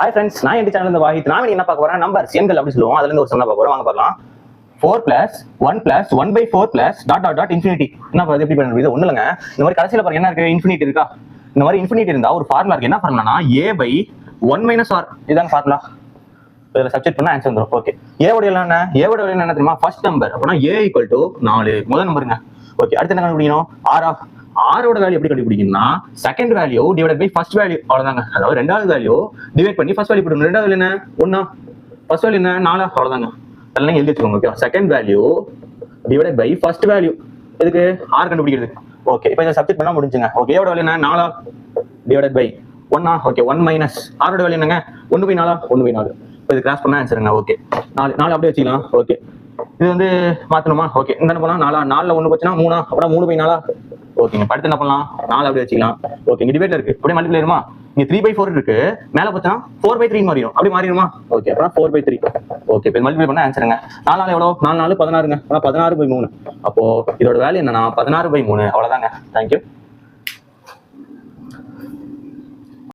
Hi friends, நான் என் channel இந்த வாஹித். நான் என்ன பார்க்க போறேன், நம்பர்ஸ் எண்கள் அப்படி சொல்லுவோம். அதுல இருந்து ஒரு சம்மா பார்க்க போறோம். வாங்க பார்க்கலாம். 4 + 1 + 1/4 + டாட் டாட் டாட் இன்ஃபினிட்டி. என்ன இது எப்படி பண்ணுறது? இது ஒண்ணு இல்லைங்க. இந்த மாதிரி கடைசியில பாருங்க என்ன இருக்கு, இன்ஃபினிட்டி இருக்கா? இந்த மாதிரி இன்ஃபினிட்டி இருந்தா ஒரு ஃபார்முலா இருக்கு. என்ன ஃபார்முலானா a/1 - r. இதான் ஃபார்முலா. இதுல சப்ஸ்டிட் பண்ணா ஆன்சர் வந்துரும். ஓகே, a ஓட என்ன? a ஓட என்ன தெரியுமா? First number. அப்பனா a = 4 முதல் நம்பருங்க. ஓகே, அடுத்து என்ன கண்டுபிடிக்கணும்? r ஓட வேல்யூ எப்படி கண்டுபிடிக்கணும்னா second value divided by first value. அவ்வளவுதாங்க. அதாவது ரெண்டாவது வேல்யூ டிவைட் பண்ணி ஃபர்ஸ்ட் வேல்யூ போடணும். ரெண்டாவது என்ன? 1. ஃபர்ஸ்ட் வேல்யூ என்ன? 4. அவ்வளவுதாங்க. அதெல்லாம் எழுதி வச்சுக்கோங்க. Okay, second value divided by first value. எதுக்கு? r கண்டுபிடிக்கிறது. ஓகே, இப்போ இத சப்ஸ்டிட் பண்ணா முடிஞ்சுங்க. ஓகே, a ஓட வேல்யூ என்ன? 4 டிவைடட் பை 1. ஓகே, 1 - r ஓட வேல்யூ என்னங்க? 1/4. 1/4. இப்போ இது கிராஸ் பண்ணா ஆன்சருங்க. ஓகே, 4 அப்படியே வச்சுக்கலாம். ஓகே, இது வந்து மாத்தணுமா? ஓகே, இந்த என்ன பண்ணலாம்? 4ல 1 போச்சுன்னா 3. அப்புறம் 3/4. ஓகேங்க, அடுத்து என்ன பண்ணலாம்? 4 அப்படியே வச்சுக்கலாம். ஓகே, இங்க டிவைட்ல இருக்கு. அப்படியே மல்டிப்ளை ஆயிருமா? இங்க 3/4 இருக்கு. மேல பார்த்தா 4/3 மாறிடும். அப்படி மாறிடுமா? ஓகே, அப்புறம் 4/3. ஓகே, இப்போ மல்டிப்ளை பண்ணா ஆன்சருங்க. 4 எவ்வளோ? 4 4 16ங்க. அப்புறம் 16/3. அப்போ இதோட வேல்யூ என்னன்னா 16/3. அவ்வளவுதாங்க. தேங்க்யூ.